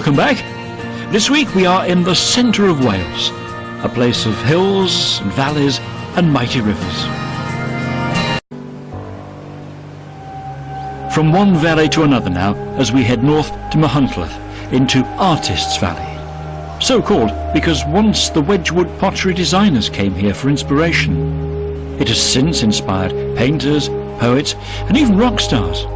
Welcome back. This week we are in the centre of Wales, a place of hills and valleys and mighty rivers. From one valley to another now, as we head north to Machynlleth, into Artists' Valley. So called because once the Wedgwood pottery designers came here for inspiration. It has since inspired painters, poets and even rock stars.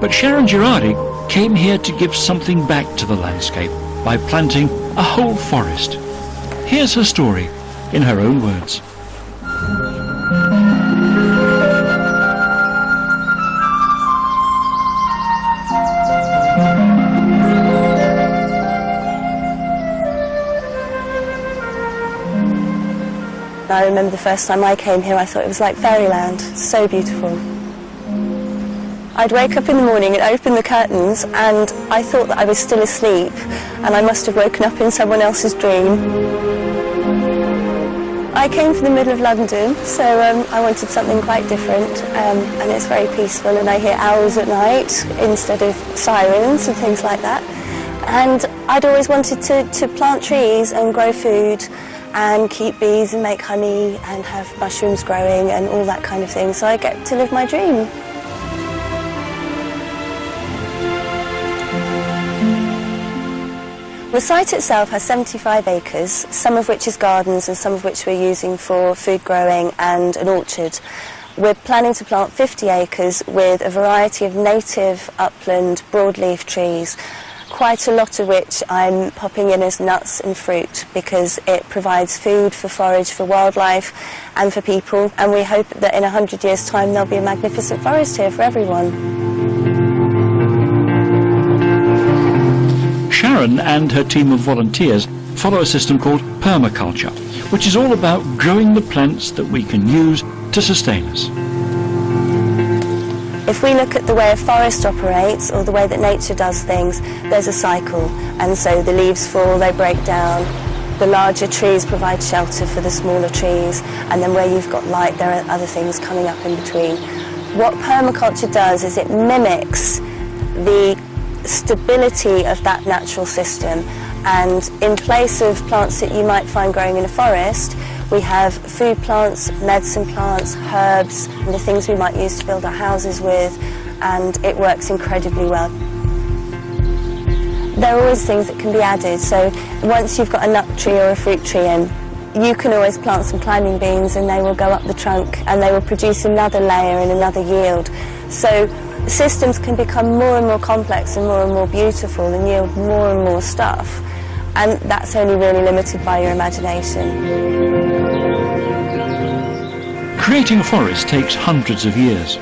But Sharon Girardi came here to give something back to the landscape by planting a whole forest. Here's her story in her own words. I remember the first time I came here, I thought it was like fairyland, so beautiful. I'd wake up in the morning and open the curtains and I thought that I was still asleep and I must have woken up in someone else's dream. I came from the middle of London, so I wanted something quite different, and it's very peaceful and I hear owls at night instead of sirens and things like that. And I'd always wanted to plant trees and grow food and keep bees and make honey and have mushrooms growing and all that kind of thing, so I get to live my dream. The site itself has 75 acres, some of which is gardens and some of which we're using for food growing and an orchard. We're planning to plant 50 acres with a variety of native upland broadleaf trees, quite a lot of which I'm popping in as nuts and fruit because it provides food for forage for wildlife and for people, and we hope that in 100 years' time there'll be a magnificent forest here for everyone. Sharon and her team of volunteers follow a system called permaculture, which is all about growing the plants that we can use to sustain us. If we look at the way a forest operates, or the way that nature does things, there's a cycle, and so the leaves fall, they break down, the larger trees provide shelter for the smaller trees, and then where you've got light there are other things coming up in between. What permaculture does is it mimics the stability of that natural system, and in place of plants that you might find growing in a forest, we have food plants, medicine plants, herbs, and the things we might use to build our houses with, and it works incredibly well. There are always things that can be added, so once you've got a nut tree or a fruit tree in, you can always plant some climbing beans and they will go up the trunk and they will produce another layer and another yield. So systems can become more and more complex and more beautiful and yield more and more stuff. And that's only really limited by your imagination. Creating a forest takes hundreds of years.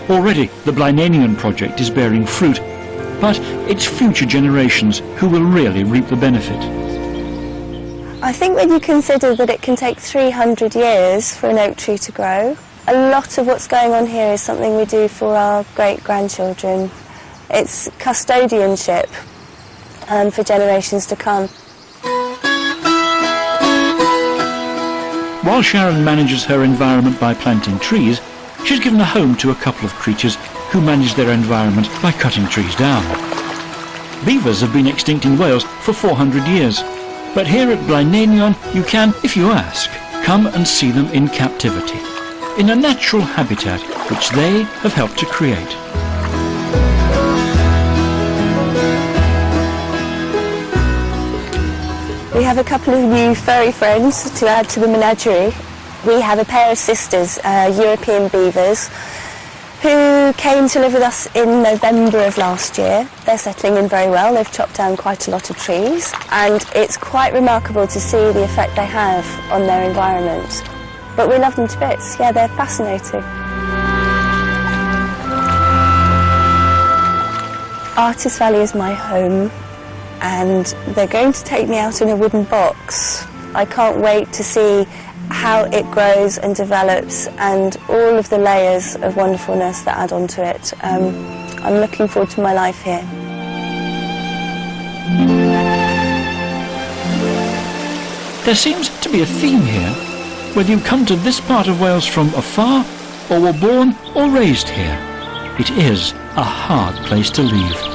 Already the Blaeneinion project is bearing fruit, but it's future generations who will really reap the benefit. I think when you consider that it can take 300 years for an oak tree to grow, a lot of what's going on here is something we do for our great-grandchildren. It's custodianship for generations to come. While Sharon manages her environment by planting trees, she's given a home to a couple of creatures who manage their environment by cutting trees down. Beavers have been extinct in Wales for 400 years, but here at Blaeneinion you can, if you ask, come and see them in captivity, in a natural habitat which they have helped to create. We have a couple of new furry friends to add to the menagerie. We have a pair of sisters, European beavers, who came to live with us in November of last year. They're settling in very well. They've chopped down quite a lot of trees, and it's quite remarkable to see the effect they have on their environment. But we love them to bits. Yeah, they're fascinating. Artists' Valley is my home, and they're going to take me out in a wooden box. I can't wait to see how it grows and develops and all of the layers of wonderfulness that add on to it. I'm looking forward to my life here. There seems to be a theme here, whether you come to this part of Wales from afar or were born or raised here. It is a hard place to leave.